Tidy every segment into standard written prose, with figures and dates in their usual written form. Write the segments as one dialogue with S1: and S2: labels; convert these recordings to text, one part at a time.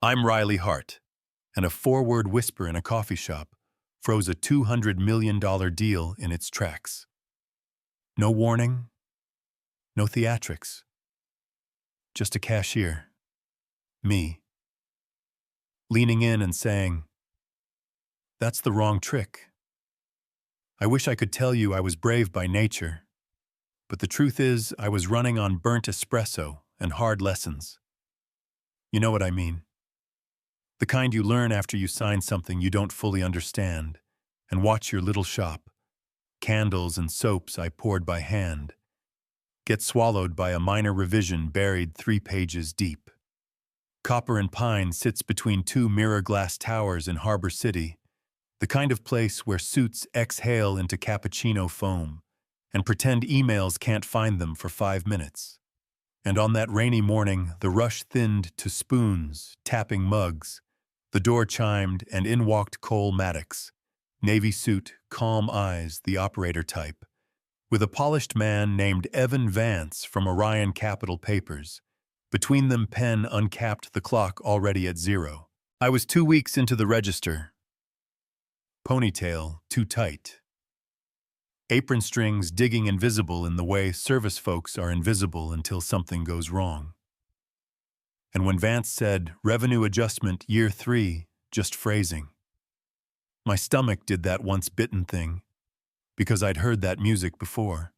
S1: I'm Riley Hart, and a four-word whisper in a coffee shop froze a $200 million deal in its tracks. No warning, no theatrics. Just a cashier, me, leaning in and saying, "That's the wrong trick. I wish I could tell you I was brave by nature, but the truth is I was running on burnt espresso and hard lessons. You know what I mean. The kind you learn after you sign something you don't fully understand and watch your little shop, candles and soaps I poured by hand, get swallowed by a minor revision buried 3 pages deep. Copper and Pine sits between 2 mirror-glass towers in Harbor City, the kind of place where suits exhale into cappuccino foam and pretend emails can't find them for 5 minutes. And on that rainy morning, the rush thinned to spoons, tapping mugs. The door chimed, and in walked Cole Maddox, navy suit, calm eyes, the operator type, with a polished man named Evan Vance from Orion Capital Papers. Between them, pen uncapped the clock already at 0. I was 2 weeks into the register. Ponytail too tight. Apron strings digging invisible in the way service folks are invisible until something goes wrong. And when Vance said, "Revenue adjustment, year 3, just phrasing," my stomach did that once-bitten thing, because I'd heard that music before.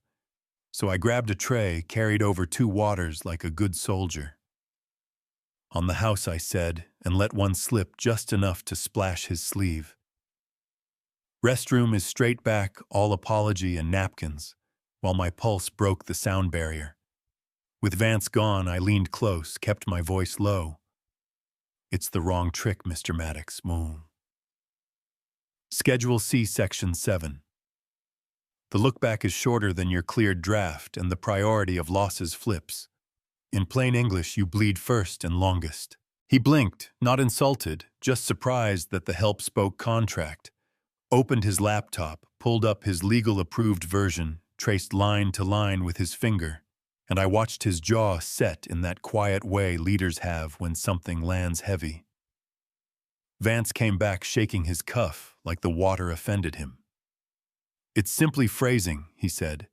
S1: So I grabbed a tray, carried over 2 waters like a good soldier. "On the house," I said, and let one slip just enough to splash his sleeve. Restroom is straight back, all apology and napkins, while my pulse broke the sound barrier. With Vance gone, I leaned close, kept my voice low. "It's the wrong trick, Mr. Maddox, moon." Schedule C, Section 7. The look-back is shorter than your cleared draft, and the priority of losses flips. In plain English, you bleed first and longest. He blinked, not insulted, just surprised that the help spoke contract, opened his laptop, pulled up his legal-approved version, traced line to line with his finger, and I watched his jaw set in that quiet way leaders have when something lands heavy. Vance came back shaking his cuff like the water offended him. "It's simply phrasing," he said,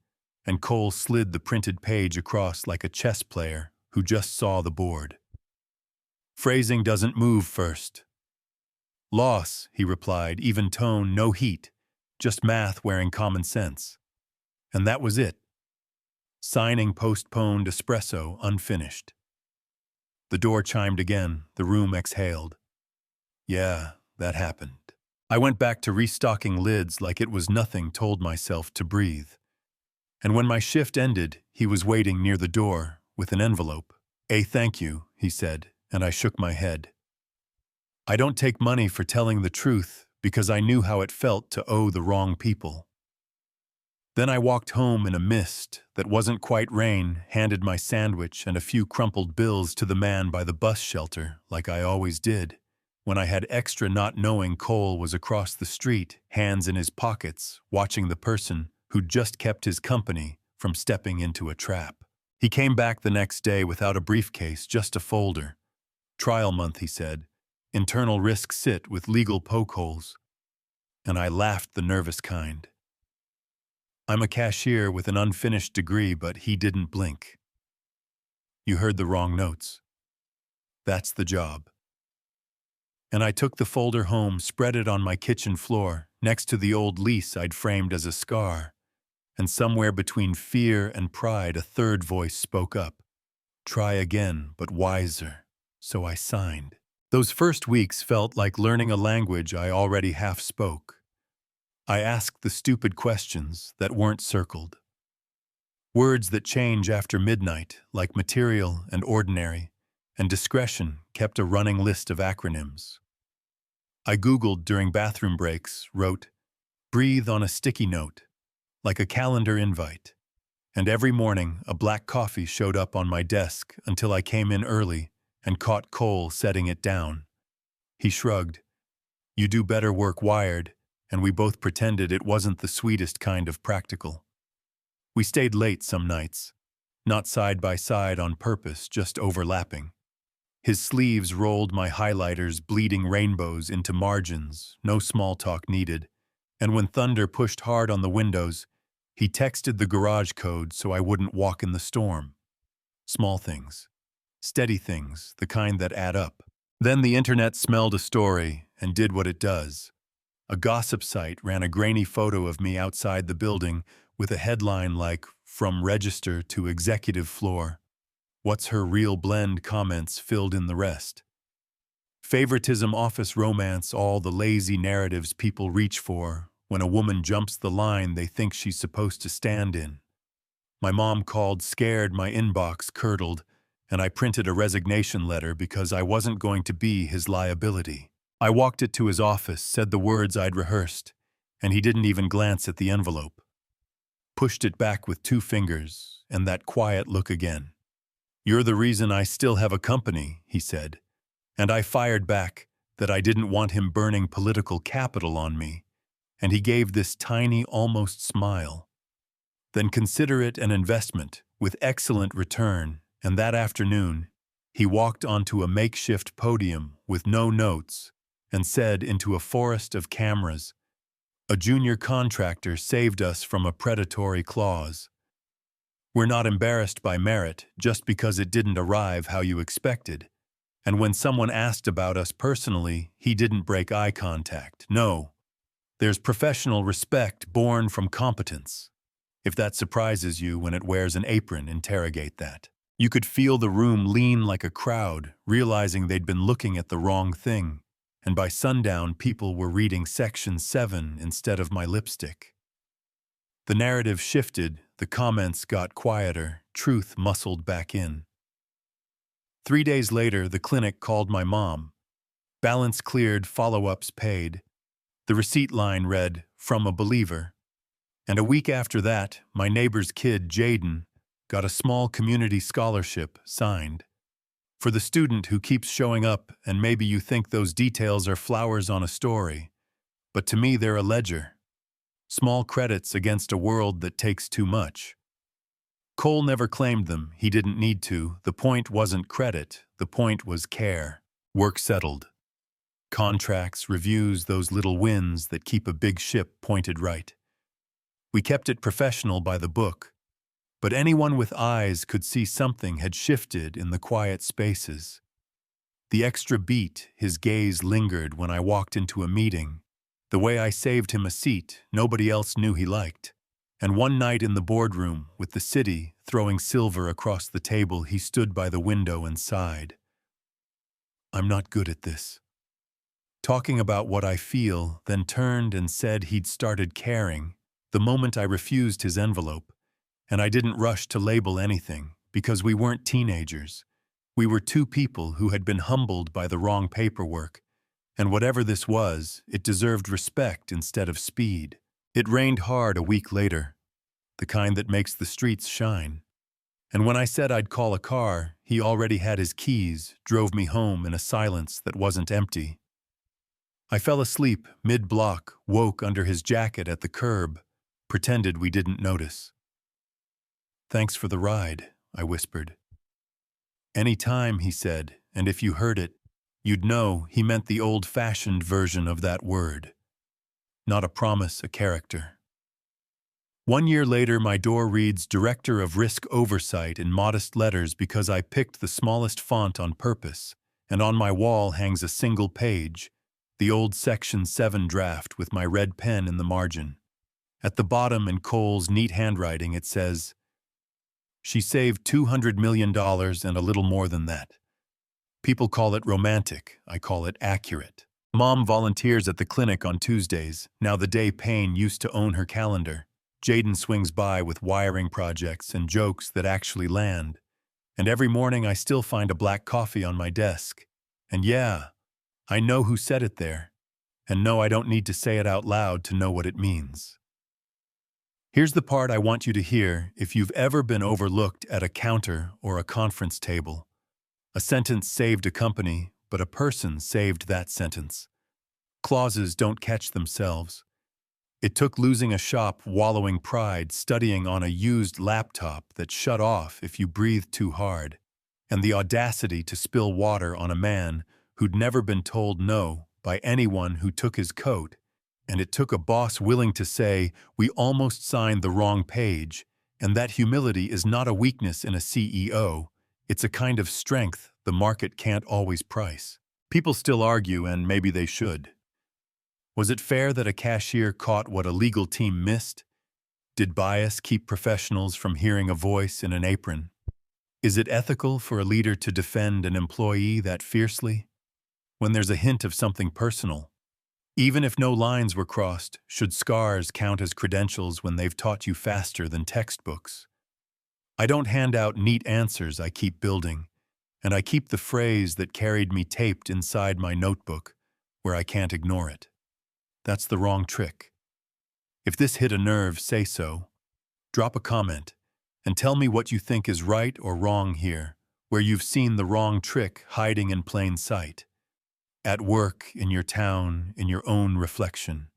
S1: and Cole slid the printed page across like a chess player who just saw the board. "Phrasing doesn't move first." "Loss," he replied, even tone, no heat, just math wearing common sense. And that was it. Signing postponed, espresso unfinished. The door chimed again, the room exhaled. Yeah, that happened. I went back to restocking lids like it was nothing, told myself to breathe. And when my shift ended, he was waiting near the door with an envelope. Thank you," he said, and I shook my head. I don't take money for telling the truth because I knew how it felt to owe the wrong people. Then I walked home in a mist that wasn't quite rain, handed my sandwich and a few crumpled bills to the man by the bus shelter, like I always did, when I had extra not knowing Cole was across the street, hands in his pockets, watching the person who'd just kept his company from stepping into a trap. He came back the next day without a briefcase, just a folder. "Trial month," he said. "Internal risks sit with legal poke holes." And I laughed the nervous kind. I'm a cashier with an unfinished degree, but he didn't blink. "You heard the wrong notes. That's the job." And I took the folder home, spread it on my kitchen floor, next to the old lease I'd framed as a scar. And somewhere between fear and pride, a third voice spoke up. "Try again, but wiser." So I signed. Those first weeks felt like learning a language I already half spoke. I asked the stupid questions that weren't circled. Words that change after midnight, like material and ordinary, and discretion kept a running list of acronyms. I Googled during bathroom breaks, wrote, "breathe" on a sticky note, like a calendar invite. And every morning, a black coffee showed up on my desk until I came in early and caught Cole setting it down. He shrugged. "You do better work wired," and we both pretended it wasn't the sweetest kind of practical. We stayed late some nights, not side by side on purpose, just overlapping. His sleeves rolled my highlighters, bleeding rainbows into margins, no small talk needed. And when thunder pushed hard on the windows, he texted the garage code so I wouldn't walk in the storm. Small things. Steady things, the kind that add up. Then the internet smelled a story and did what it does. A gossip site ran a grainy photo of me outside the building with a headline like, "From Register to Executive Floor." "What's her real blend?" comments filled in the rest. Favoritism, office romance, all the lazy narratives people reach for when a woman jumps the line they think she's supposed to stand in. My mom called scared, my inbox curdled, and I printed a resignation letter because I wasn't going to be his liability. I walked it to his office, said the words I'd rehearsed, and he didn't even glance at the envelope. Pushed it back with 2 fingers, and that quiet look again. "You're the reason I still have a company," he said, and I fired back that I didn't want him burning political capital on me, and he gave this tiny, almost smile. "Then consider it an investment with excellent return," and that afternoon, he walked onto a makeshift podium with no notes and said into a forest of cameras, "A junior contractor saved us from a predatory clause. We're not embarrassed by merit just because it didn't arrive how you expected." And when someone asked about us personally, he didn't break eye contact. No, there's professional respect born from competence. If that surprises you when it wears an apron, interrogate that. You could feel the room lean like a crowd, realizing they'd been looking at the wrong thing. And by sundown, people were reading Section 7 instead of my lipstick. The narrative shifted, the comments got quieter, truth muscled back in. 3 days later, the clinic called my mom. Balance cleared, follow-ups paid. The receipt line read, "From a believer." And a week after that, my neighbor's kid, Jaden, got a small community scholarship signed. For the student who keeps showing up, and maybe you think those details are flowers on a story, but to me they're a ledger. Small credits against a world that takes too much. Cole never claimed them, he didn't need to. The point wasn't credit, the point was care. Work settled. Contracts, reviews, those little wins that keep a big ship pointed right. We kept it professional by the book, but anyone with eyes could see something had shifted in the quiet spaces. The extra beat, his gaze lingered when I walked into a meeting. The way I saved him a seat nobody else knew he liked. And one night in the boardroom, with the city throwing silver across the table, he stood by the window and sighed. "I'm not good at this." Talking about what I feel, then turned and said he'd started caring the moment I refused his envelope. And I didn't rush to label anything, because we weren't teenagers. We were 2 people who had been humbled by the wrong paperwork. And whatever this was, it deserved respect instead of speed. It rained hard a week later, the kind that makes the streets shine. And when I said I'd call a car, he already had his keys, drove me home in a silence that wasn't empty. I fell asleep mid-block, woke under his jacket at the curb, pretended we didn't notice. "Thanks for the ride," I whispered. "Any time," he said, and if you heard it, you'd know he meant the old-fashioned version of that word. Not a promise, a character. 1 year later, my door reads Director of Risk Oversight in modest letters because I picked the smallest font on purpose, and on my wall hangs a single page, the old Section 7 draft with my red pen in the margin. At the bottom, in Cole's neat handwriting, it says, "She saved $200 million and a little more than that." People call it romantic, I call it accurate. Mom volunteers at the clinic on Tuesdays, now the day Payne used to own her calendar. Jaden swings by with wiring projects and jokes that actually land. And every morning I still find a black coffee on my desk. And yeah, I know who said it there. And no, I don't need to say it out loud to know what it means. Here's the part I want you to hear if you've ever been overlooked at a counter or a conference table. A sentence saved a company, but a person saved that sentence. Clauses don't catch themselves. It took losing a shop, wallowing pride, studying on a used laptop that shut off if you breathed too hard. and the audacity to spill water on a man who'd never been told no by anyone who took his coat, and it took a boss willing to say, "We almost signed the wrong page," and that humility is not a weakness in a CEO, it's a kind of strength the market can't always price. People still argue, and maybe they should. Was it fair that a cashier caught what a legal team missed? Did bias keep professionals from hearing a voice in an apron? Is it ethical for a leader to defend an employee that fiercely? When there's a hint of something personal, even if no lines were crossed, should scars count as credentials when they've taught you faster than textbooks? I don't hand out neat answers, I keep building, and I keep the phrase that carried me taped inside my notebook where I can't ignore it. That's the wrong trick. If this hit a nerve, say so. Drop a comment and tell me what you think is right or wrong here, where you've seen the wrong trick hiding in plain sight. At work, in your town, in your own reflection.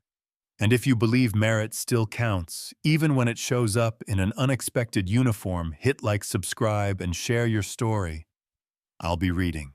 S1: And if you believe merit still counts, even when it shows up in an unexpected uniform, hit like, subscribe, and share your story. I'll be reading.